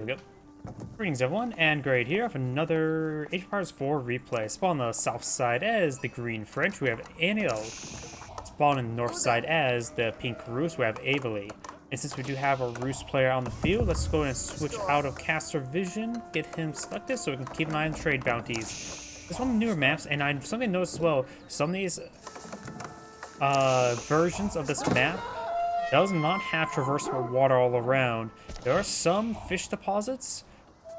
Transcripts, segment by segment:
There we go. Greetings everyone, and Grade here of another Age of Empires 4 replay. Spawn on the south side as the green French, we have Aniel. Spawn on the north side as the pink Rus, we have Avely. And since we do have a Rus player on the field, let's go and switch out of caster vision, get him selected so we can keep an eye on trade bounties. This is one of the newer maps, and something I noticed as well, some of these versions of this map does not have traversable water all around. There are some fish deposits,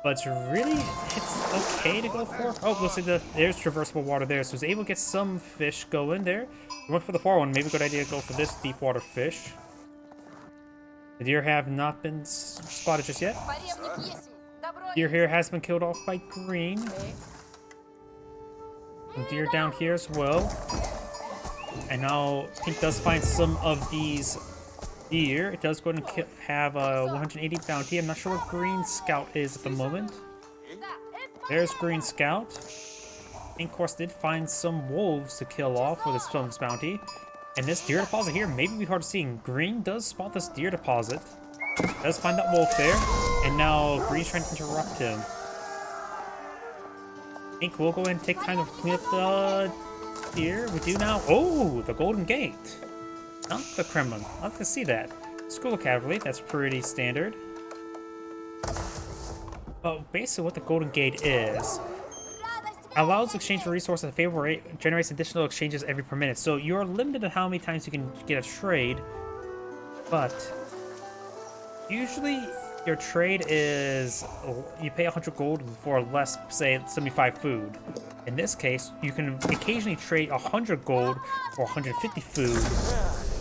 but it's okay to go for. Oh, looks like there's traversable water there, so I was able to get some fish going there. We went for the far one, maybe a good idea to go for this deep water fish. The deer have not been spotted just yet. Deer here has been killed off by green. Some deer down here as well. And now pink does find some of these deer. It does go ahead and have a 180 bounty. I'm not sure what green scout is at the moment. There's green scout. Pink, of course, did find some wolves to kill off with this bounty. And this deer deposit here may be hard to see. Green does spot this deer deposit. Does find that wolf there. And now green's trying to interrupt him. Pink will go ahead and take time to clean up the deer. We do now. Oh, the Golden Gate. Not the Kremlin. I'd like to see that. School of Cavalry, that's pretty standard. But basically what the Golden Gate is, allows exchange for resources at a favorable rate, generates additional exchanges every per minute. So you're limited to how many times you can get a trade, but usually your trade is, you pay 100 gold for less, say, 75 food. In this case, you can occasionally trade 100 gold for 150 food.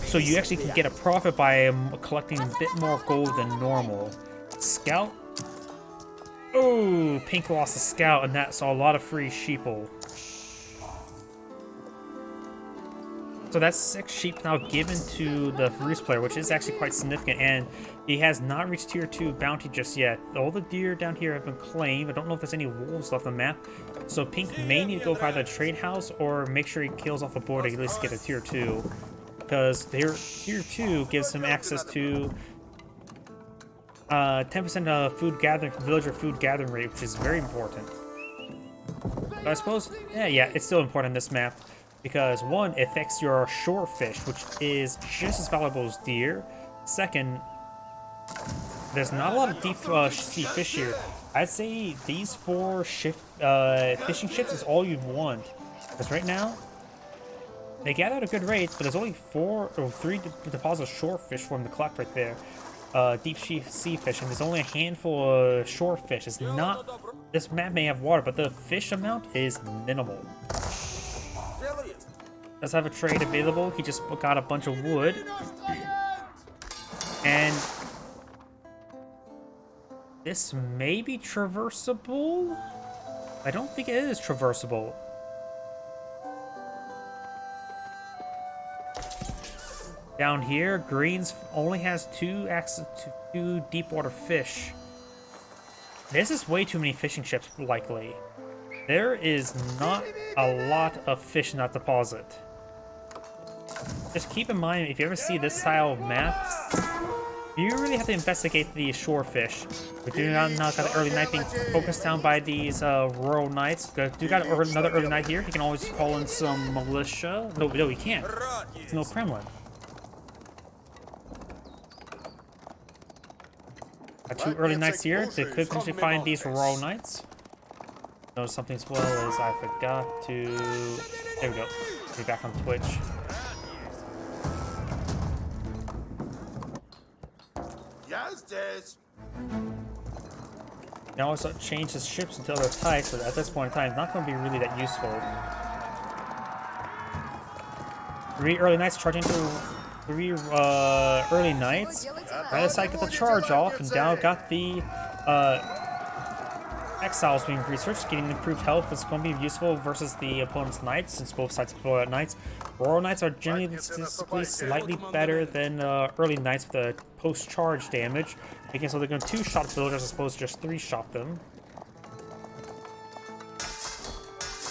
So you actually can get a profit by collecting a bit more gold than normal. Scout. Oh, pink lost a scout, and that saw a lot of free sheeple. So that's 6 sheep now given to the Rus player, which is actually quite significant, and he has not reached tier 2 bounty just yet. All the deer down here have been claimed. I don't know if there's any wolves left on the map. So pink may need to go for either a trade house or make sure he kills off a board to at least get a tier 2. Because tier 2 gives him access to 10% of food gathering, villager food gathering rate, which is very important. But I suppose, yeah, it's still important in this map. Because one, it affects your shore fish, which is just as valuable as deer. Second, there's not a lot of deep sea fish here. I'd say these 4 fishing ships is all you'd want. Because right now, they gather at a good rate, but there's only 3 deposits of shore fish for them to collect right there. Deep sea fish, and there's only a handful of shore fish. It's not. This map may have water, but the fish amount is minimal. Does have a trade available. He just got a bunch of wood, and this may be traversable. I don't think it is traversable. Down here, greens only has 2 access to 2 deep water fish. This is way too many fishing ships, likely. There is not a lot of fish in that deposit. Just keep in mind, if you ever see this style of map, you really have to investigate the shore fish. We do not got the early night being focused down by these rural knights. Do got another early night here. He can always call in some militia. No, he can't. There's no Kremlin. Got 2 early knights here. They could potentially find these rural knights. Notice something as well as I forgot to. There we go. Be back on Twitch. Now also change his ships until they're tight, but at this point in time, it's not going to be really that useful. 3 early knights charging through 3 early knights. Right aside, get the charge off, and now got the exiles being researched, getting improved health is going to be useful versus the opponent's knights, since both sides pull out knights. Royal knights are generally statistically slightly better than early knights with the post-charge damage, making so they're going to 2-shot villagers as opposed to just 3-shot them.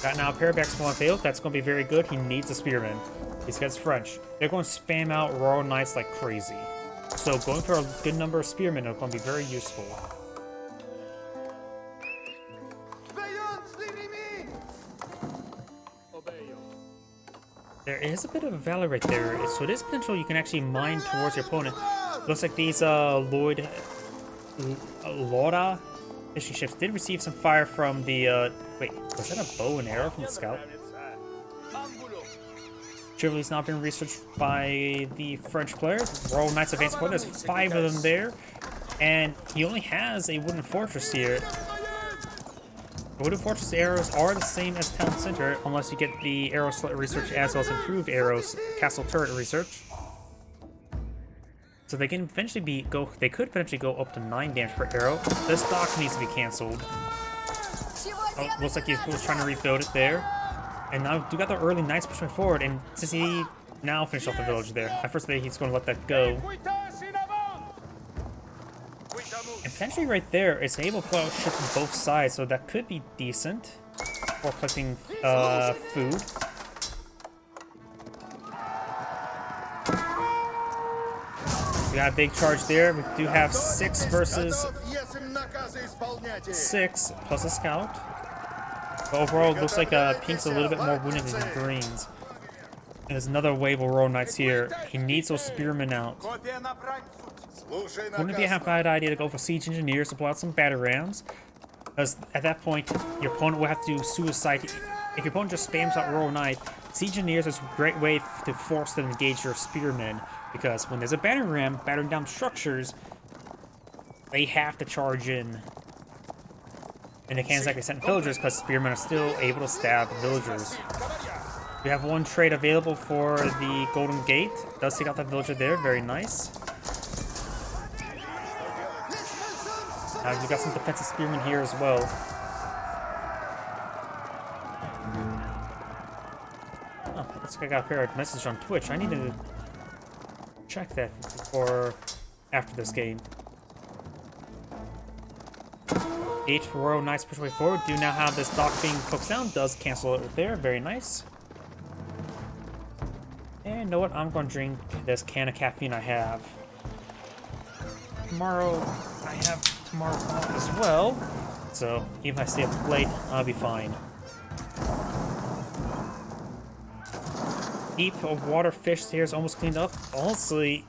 Got now a pair of X1 failed. That's going to be very good. He needs a spearman. He's got French. They're going to spam out Royal Knights like crazy. So going for a good number of spearmen is going to be very useful. There is a bit of a valley right there, so it is potential you can actually mine towards your opponent. Looks like these lord.agion fishing ships did receive some fire from the wait, was that a bow and arrow from the scout? Avely's not been researched by the French player. Royal Knights advance forward. There's 5 of them there, and he only has a wooden fortress here. The wooden fortress arrows are the same as town center, unless you get the arrow slot research as well as improved arrows castle turret research. So they can eventually they could potentially go up to 9 damage per arrow. This dock needs to be cancelled. Oh, looks like he's trying to rebuild it there. And now we got the early knights pushing forward, and since he now finished off the village there, at first he's going to let that go. And potentially right there, it's able to pull out ships from both sides, so that could be decent for collecting food. We got a big charge there. We do have 6 versus 6 plus a scout. But overall, it looks like Pink's a little bit more wounded than Green's. And there's another wave of Royal Knights here. He needs those spearmen out. Wouldn't it be a half-bad idea to go for siege engineers to pull out some battle rams? Because at that point, your opponent will have to do suicide. If your opponent just spams out Royal Knight, siege engineers is a great way to force them to engage your spearmen. Because when there's a battering ram battering down structures, they have to charge in. And they can't exactly send villagers because spearmen are still able to stab villagers. We have 1 trade available for the Golden Gate. Does take out that villager there, very nice. Now we've got some defensive spearmen here as well. Oh, looks like I got a message on Twitch. I need to check that before after this game. 8 Royal Knights push way forward. Do now have this dock being focused down. Does cancel it there. Very nice. And you know what? I'm going to drink this can of caffeine I have. Tomorrow, I have tomorrow off as well. So even if I stay up late, I'll be fine. Heap of water fish here is almost cleaned up. Honestly,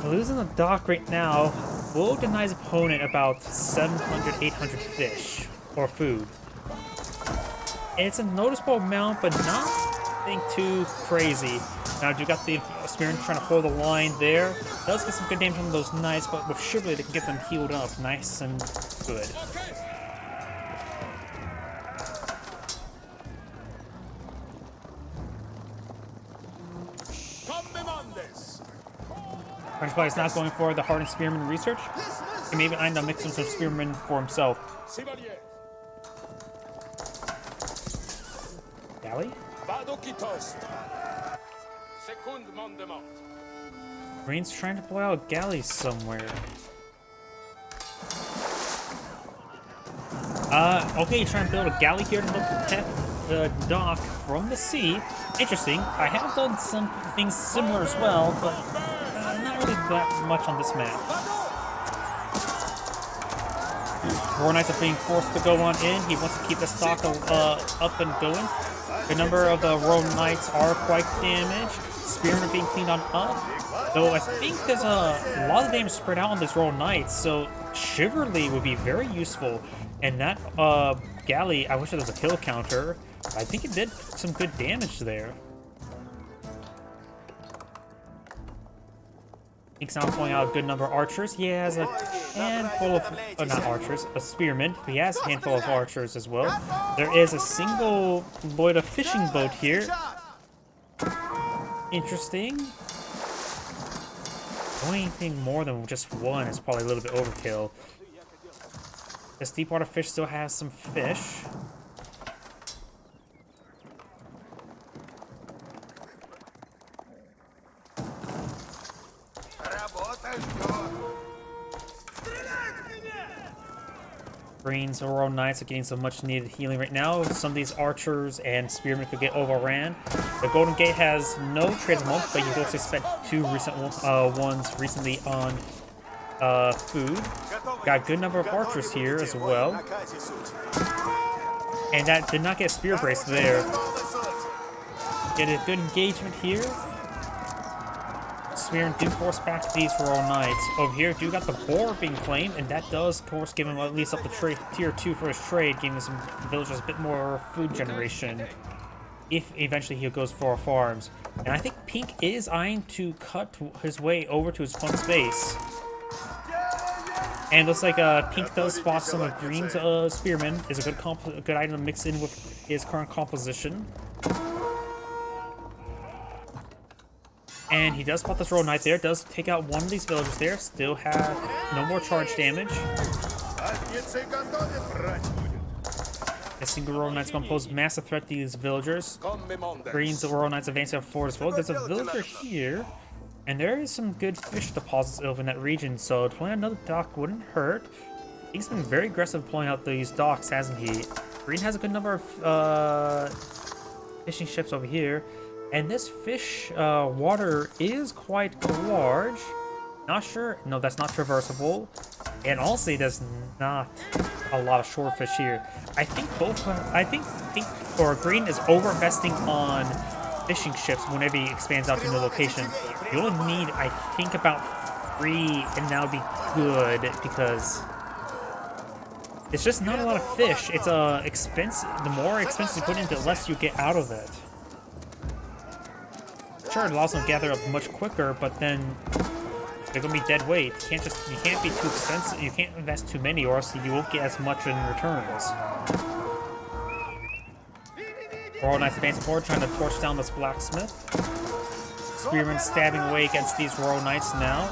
losing the dock right now will deny his opponent about 700, 800 fish or food. It's a noticeable amount, but nothing too crazy. Now you got the spearman trying to hold the line there. Does get some good damage on those knights, but with chivalry they can get them healed up nice and good. French Fly is not going for the hardened spearman research. He maybe end up mixing some spearmen for himself. Galley? Green's trying to pull out a galley somewhere. Okay, you're trying to build a galley here to help protect the dock from the sea. Interesting. I have done some things similar as well, but not really that much on this map. Royal Knights are being forced to go on in. He wants to keep the stock up and going. The number of the Royal Knights are quite damaged. Spearmen are being cleaned on up. Though I think there's a lot of damage spread out on this Royal Knights, so Chivalry would be very useful. And that galley, I wish there was a kill counter. I think it did some good damage there. He's now pulling out a good number of archers. He has a handful of, not archers, a spearman. He has a handful of archers as well. There is a single Lloyd of fishing boat here. Interesting. Going anything more than just one is probably a little bit overkill. This deepwater fish still has some fish. Green's Royal Knights are getting some much needed healing right now. Some of these archers and spearmen could get overran. The Golden Gate has no trade at the moment, but you also spent 2 recent ones recently on food. Got a good number of archers here as well. And that did not get spear brace there. Get a good engagement here. Spearmen do force back these Royal Knights. Over here, do got the boar being claimed, and that does, of course, give him at least up to tier 2 for his trade, giving some villagers a bit more food generation. If eventually he goes for farms. And I think Pink is eyeing to cut his way over to his opponent's base. And looks like Pink does spot some of Green's Spearmen. Is a good item to mix in with his current composition. And he does spot this Royal Knight there. Does take out one of these villagers there. Still have no more charge damage. A single Royal Knight's going to pose massive threat to these villagers. Green's Royal Knight's advancing up forward as well. There's a villager here. And there is some good fish deposits over in that region. So deploying another dock wouldn't hurt. He's been very aggressive pulling out these docks, hasn't he? Green has a good number of fishing ships over here. And this fish water is quite large. Not sure. No, that's not traversable. And honestly, there's not a lot of shorefish here. I think Pink or Green is over-investing on fishing ships whenever he expands out to a new location. You only need, I think, about 3, and that would be good because it's just not a lot of fish. It's expensive. The more expenses you put into, the less you get out of it. Sure, it allows them to gather up much quicker, but then they're gonna be dead weight. You can't be too expensive. You can't invest too many, or else you won't get as much in returns. Royal Knights advancing forward, trying to torch down this blacksmith. Spearmen stabbing away against these Royal Knights now.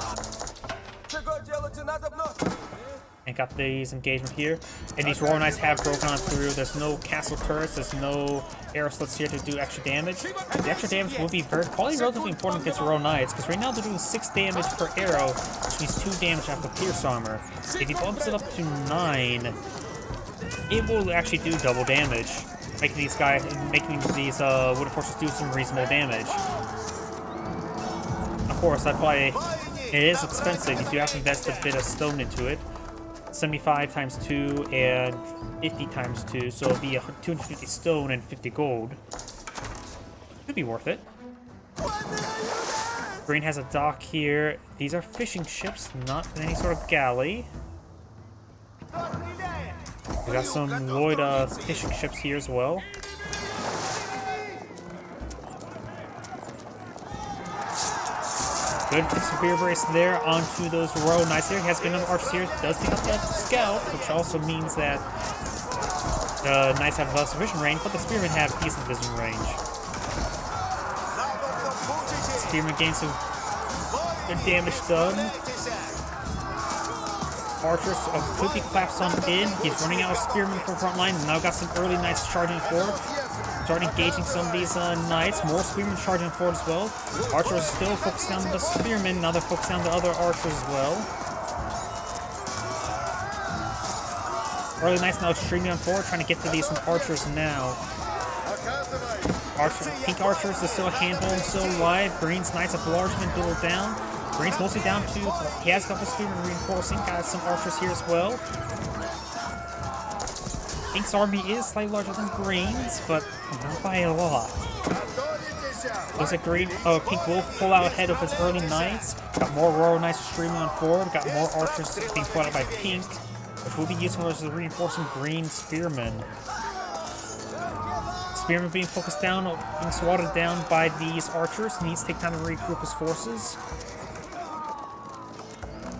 And got these engagement here. And these Royal Knights have broken on through. There's no castle turrets. There's no arrow slits here to do extra damage. The extra damage will be probably relatively important against Royal Knights, because right now they're doing 6 damage per arrow, which means 2 damage after Pierce Armor. If he bumps it up to 9, it will actually do double damage, making these wooden forces do some reasonable damage. Of course, it is expensive. You do have to invest a bit of stone into it. 75 times 2 and 50 times 2, so it'll be 250 stone and 50 gold. Could be worth it. Green has a dock here. These are fishing ships, not any sort of galley. We got some Lloyd fishing ships here as well. Good spear brace there onto those Royal Knights there. He has a good number of archers here. Does pick up that scout, which also means that the Knights have sufficient range, but the Spearmen have decent vision range. Spearmen gain some good damage done. Archers quickly claps on in. He's running out of Spearmen from front line. Now got some early Knights charging forward. Start engaging some of these Knights. More Spearmen charging forward as well. Archers still focused on the Spearmen. Now they're focused on the other archers as well. Early Knights now streaming on forward, trying to get to these archers now. Pink archers is still a handful and still alive. Green's Knights have largely been whittled down. Green's mostly down to, he has a couple Spearmen reinforcing. Got some archers here as well. Pink's army is slightly larger than Green's, but not by a lot. Looks like Pink will pull out ahead of his early Knights. Got more Royal Knights streaming on forward. Got more archers being pulled out by Pink, which will be useful as reinforcing Green Spearmen. Spearmen being focused down, being swatted down by these archers. He needs to take time to regroup his forces.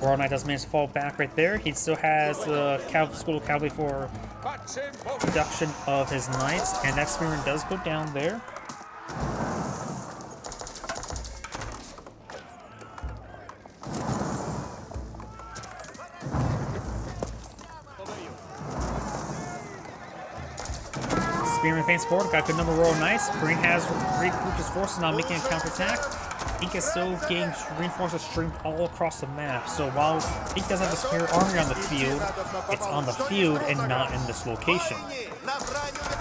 Royal Knight does manage to fall back right there. He still has the School of Cavalry for reduction of his Knights, and that Spearman does go down there. Spearman advances forward, got a good number of Royal Knights. Green has regrouped his forces, now making a counterattack. Pink is still getting reinforcements streamed all across the map. So while Pink does have the Spear Army on the field, it's on the field and not in this location.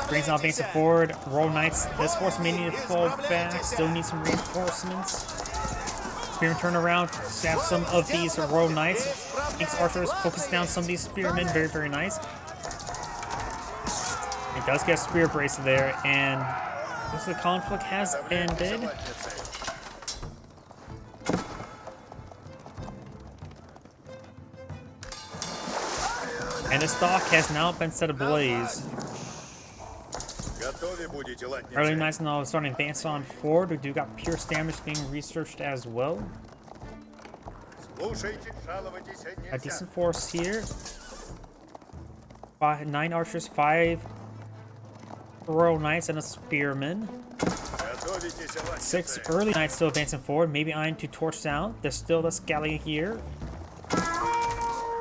Green's now advancing forward. Royal Knights, this force may need to fall back, still need some reinforcements. Spearmen turn around, stab some of these Royal Knights. Pink's archers focus down some of these Spearmen, very, very nice. It does get a spear brace there, and Looks like the conflict has ended. And this dock has now been set ablaze. Early Knights now starting to advance on forward. We do got pierce damage being researched as well. A decent force here. 9 archers, 5 Royal Knights, and a Spearman. 6 early Knights still advancing forward. Maybe eyeing to torch down. There's still this galley here.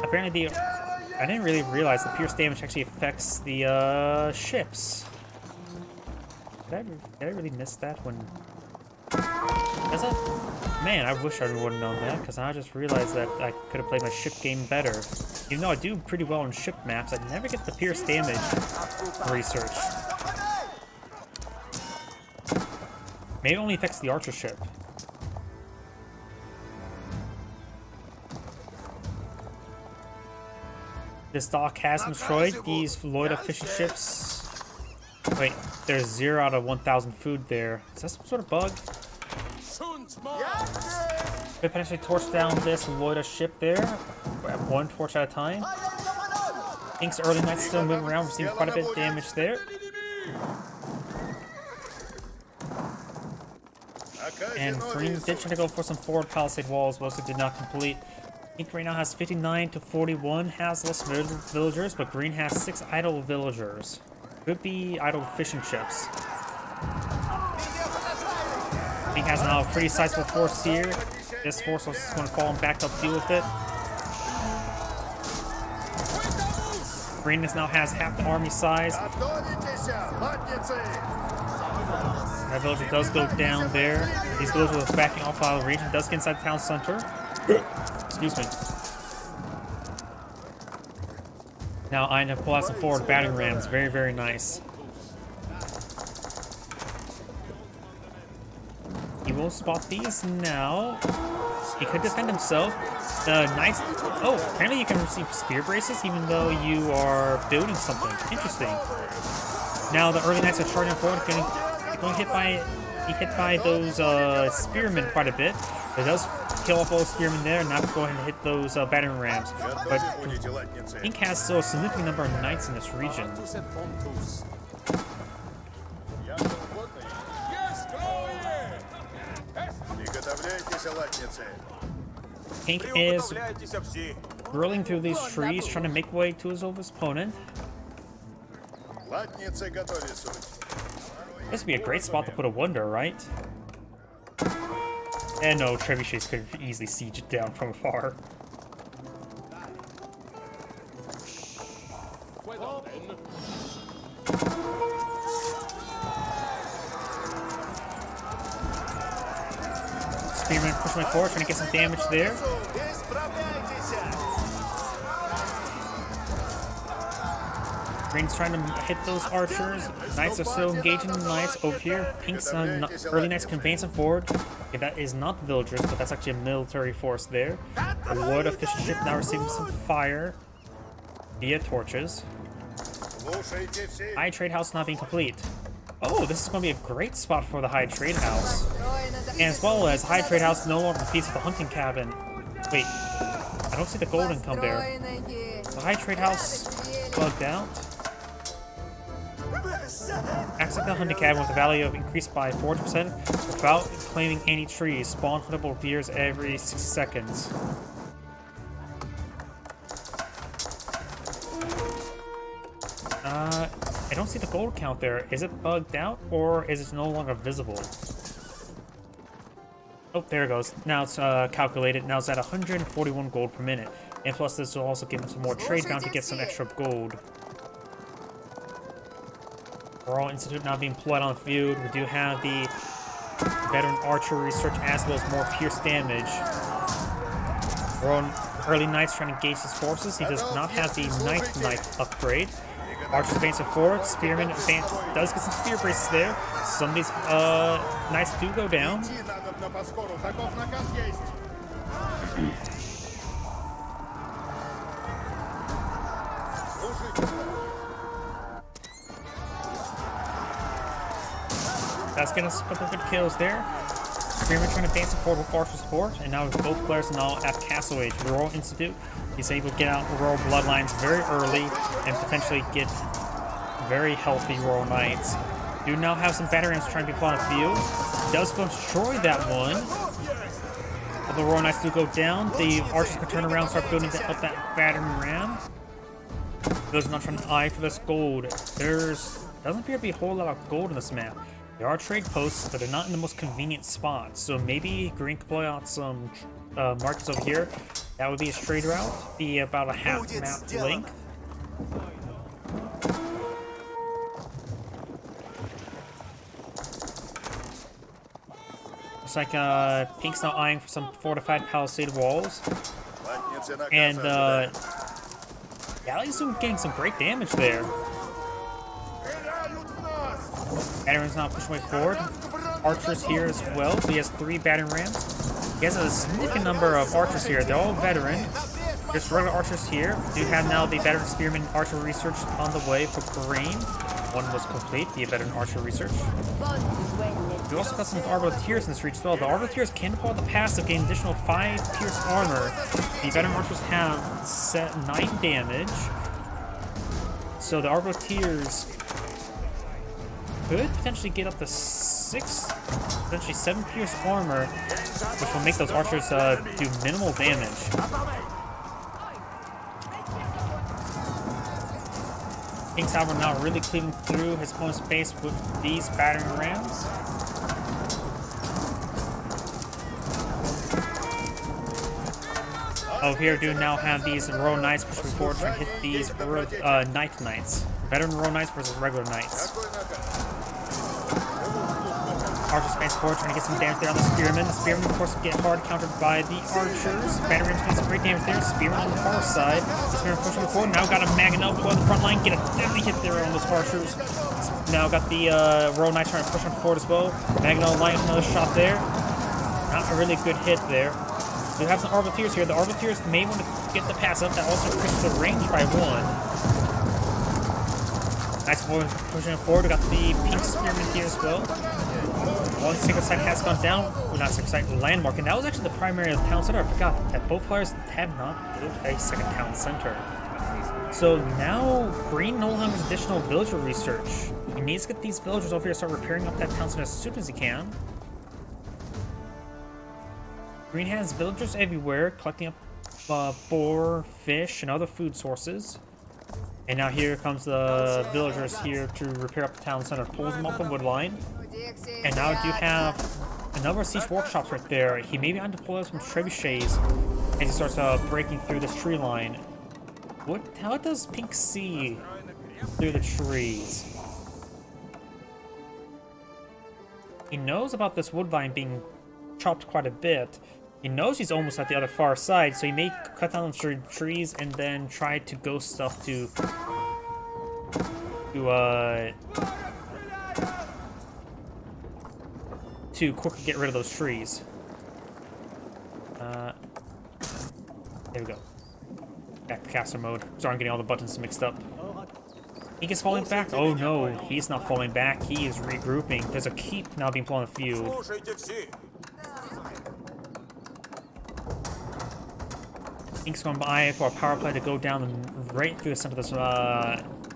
Apparently I didn't really realize the pierce damage actually affects the ships. Did I really miss that when... Is that... Man, I wish I would have known that, because I just realized that I could have played my ship game better. Even though I do pretty well on ship maps, I never get the pierce damage research. Maybe it only affects the archer ship. This dock has been destroyed. These Lloyd efficient ships... Wait, there's 0 out of 1,000 food there. Is that some sort of bug? Could potentially torch down this Lloyd ship there. 1 torch at a time. Pink's early Knights still moving around, receiving quite a bit of damage there. And Green did try to go for some forward palisade walls, mostly did not complete. Pink right now has 59 to 41 hazless villagers, but Green has 6 idle villagers. Could be idle fishing ships. Pink has now a pretty sizable force here. This force is going to fall back up to deal with it. Green now has half the army size. That villager does go down there. These villagers are backing off out of the region. Does get inside the town center. Excuse me. Now I need to pull out some forward battering rams. Very, very nice. He will spot these now. He could defend himself. The Knights... Oh, apparently you can receive spear braces even though you are building something. Interesting. Now the early Knights are charging forward. Going hit by those spearmen quite a bit. It does kill off all the spearmen there and not go ahead and hit those battering rams. But Pink has still a significant number of Knights in this region. Pink is drilling through these trees, trying to make way to his opponent. This would be a great spot to put a wonder, right? And no, trebuchets could easily siege it down from afar. Spearman pushing forward, trying to get some damage there. Green's trying to hit those archers. Knights are still engaging the Knights over here. Pink's early Knights can advance forward. Okay, that is not villagers, but that's actually a military force there. The Lord efficient ship now receiving some fire via torches. High Trade House not being complete. Oh, this is going to be a great spot for the High Trade House. And as well as High Trade House no longer competes with the hunting cabin. Wait, I don't see the gold income there. The High Trade House bugged out. Access the hunting cabin with a value of increased by 40% without claiming any trees. Spawn huntable deers every 60 seconds. I don't see the gold count there. Is it bugged out or is it no longer visible? Oh, there it goes. Now it's calculated. Now it's at 141 gold per minute. And plus this will also give us some more trade bound to get some extra gold. Royal Institute now being employed on the field. We do have the veteran archery research as well as more pierce damage. Royal early Knights trying to engage his forces. He does not have the Knight upgrade. Archers advancing forward. Spearman does get some spear braces there. Some of these Knights do go down. That's getting us a couple of good kills there. Spearman trying to advance forward with partial support, and now both players now at Castle Age. Royal Institute, he's able to get out Royal Bloodlines very early and potentially get very healthy Royal Knights. Do now have some battery rams trying to be put on the field. Does go destroy that one. But the Royal Knights do go down. The archers can turn around and start building to help that battery ram. Those not trying to eye for this gold. Doesn't appear to be a whole lot of gold in this map. There are trade posts, but they're not in the most convenient spots. So maybe Green could play out some markets over here. That would be a trade route. Be about a half map length. Looks like Pink's now eyeing for some fortified palisade walls. And Galley's getting some great damage there. Battering now pushing way forward. Archers here as well, so he has 3 battering rams. He has a significant number of archers here. They're all veteran. Just regular archers here. We do have now the veteran spearman archer research on the way for Green. One was complete, the veteran archer research. We also got some Arbaleteers in this reach as well. The Arbaleteers can pull out the passive, gain additional 5 pierced armor. The veteran archers have set 9 damage. So the Arbaleteers could potentially get up to 6, potentially 7 pierced armor, which will make those archers do minimal damage. King's However now really cleaving through his opponent's base with these battering rams. Over here, do now have these Royal Knights pushing forward to hit these Knight Knights. Veteran Royal Knights versus regular Knights. Archers advance forward, trying to get some damage there on the Spearman. The Spearman, of course, get hard countered by the Archers. Battering rams getting some great damage there. Spearman on the far side. The Spearman pushing forward. Now got a Maganel pull on the front line. Get a deadly hit there on those Archers. Now got the Royal Knight trying to push on forward as well. Maganel lining another shot there. Not a really good hit there. We have some Arbaleteers here. The Arbaleteers may want to get the pass up. That also increases the range by 1. Nice pushing it forward. We got the Pink Spearman here as well. One Sacred Site has gone down. Well, not Sacred Site, Landmark. And that was actually the primary town center. I forgot that both players have not built a second town center. So now Green no longer has additional villager research. He needs to get these villagers over here to start repairing up that town center as soon as he can. Green has villagers everywhere, collecting up boar, fish, and other food sources. And now here comes the villagers here to repair up the town center. Pulls them off the wood line. And now you have a number of siege workshops right there. He may be on deploy some trebuchets as he starts breaking through this tree line. How does Pink see through the trees? He knows about this wood line being chopped quite a bit. He knows he's almost at the other far side, so he may cut down the trees and then try to ghost stuff to quickly get rid of those trees. There we go. Back to caster mode. Sorry, I'm getting all the buttons mixed up. He gets falling back. Oh no, he's not falling back. He is regrouping. There's a keep now being put on the field. Pink's going by for a power play to go down right through the center of this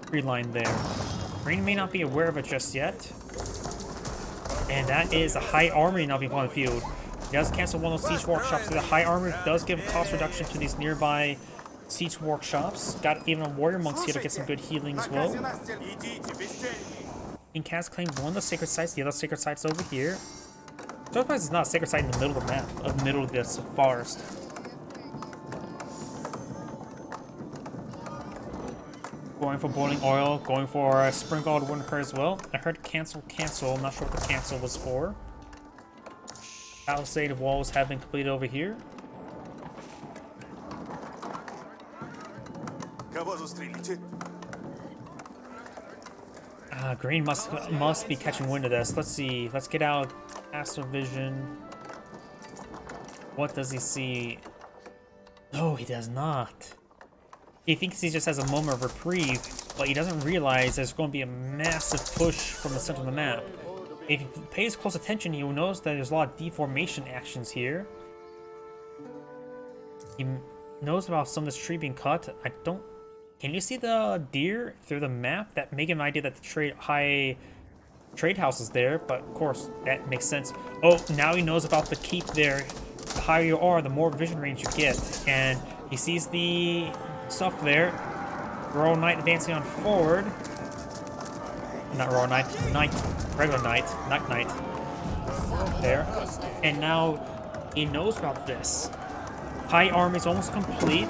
tree line there. Green may not be aware of it just yet. And that is a high armory now being put on the field. He does cancel one of those siege workshops, so the high armor does give a cost reduction to these nearby siege workshops. Got even a warrior monks here to get some good healing as well. Pink has claimed one of the sacred sites, the other sacred site's over here. Surprise is not a sacred site in the middle of the map, in the middle of this forest. Going for boiling oil, going for sprinkled wooden her as well. I heard cancel. I'm not sure what the cancel was for. Palisade walls have been completed over here. Green must be catching wind of this. Let's see. Let's get out Astrovision. What does he see? No, he does not. He thinks he just has a moment of reprieve, but he doesn't realize there's going to be a massive push from the center of the map. If he pays close attention, he will notice that there's a lot of deformation actions here. He knows about some of this tree being cut. I don't... Can you see the deer through the map? That make him an idea that the high trade house is there, but of course, that makes sense. Oh, now he knows about the keep there. The higher you are, the more vision range you get. And he sees the stuff there. Royal Knight advancing on forward. Not Royal Knight, regular Knight, Knight. There. And now he knows about this. High army is almost complete.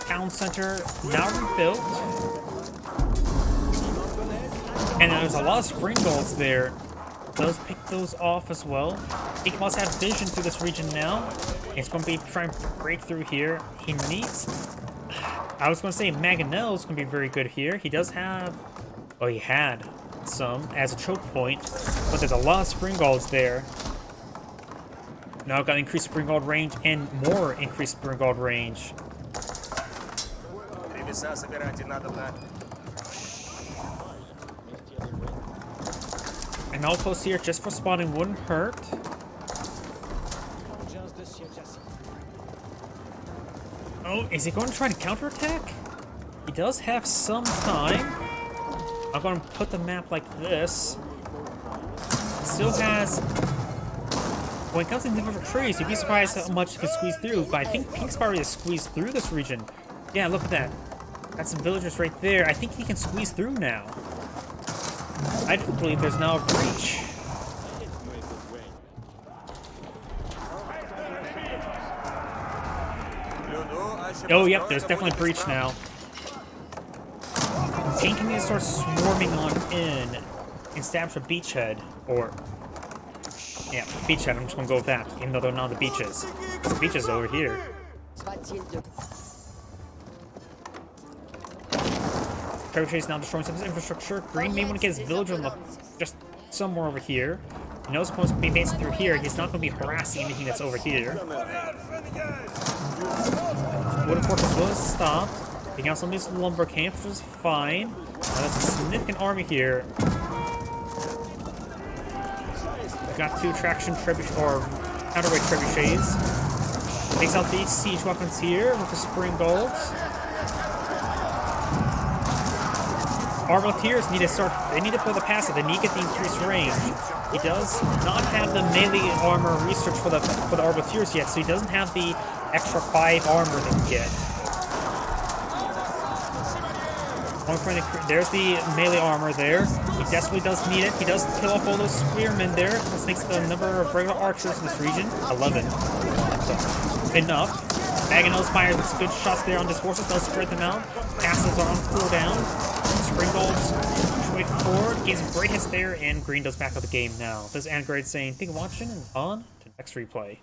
Town center now rebuilt. And there's a lot of spring golds there. Does pick those off as well. He must have vision through this region now. He's going to be trying to break through here. He needs... I was going to say Mangonel is going to be very good here. He does have... Oh, he had some as a choke point. But there's a lot of spring golds there. Now I've got increased spring gold range and more increased spring gold range. An outpost here just for spawning wouldn't hurt. Oh, is he going to try to counterattack? He does have some time. I'm going to put the map like this. He still has... When it comes to individual trees, you'd be surprised how much he can squeeze through, but I think Pink's already has squeezed through this region. Yeah, look at that. That's some villagers right there. I think he can squeeze through now. I do believe there's now a breach. Oh, yep, there's definitely a breach now. Pink can start swarming on in and establish a beachhead, or... Yeah, beachhead, I'm just gonna go with that, even though they're not on the beaches. The beach is over here. Trebuchet is now destroying some of his infrastructure. Green may want to get his villager just somewhere over here. He knows he's supposed to be based through here. He's not going to be harassing anything that's over here. Wooden Fortress was stopped. Taking out some of these lumber camps, which is fine. Now there's a significant army here. We've got two traction trebuchet or counterweight trebuchets. Takes out these siege weapons here with the spring golds. Arbaletiers need to start. They need to play the passive. They need to get the increased range. He does not have the melee armor research for the Arbaletiers yet, so he doesn't have the extra 5 armor they can get. There's the melee armor there. He desperately does need it. He does kill off all those spearmen there. This makes the number of regular archers in this region 11. So, enough. Mangonel's fires some good shots there on his horses. They'll spread them out. Castles are on cooldown. Spring golds way forward. Gains some great hits there, and green does back up the game now. This is Android saying, thank you for watching, and on to next replay.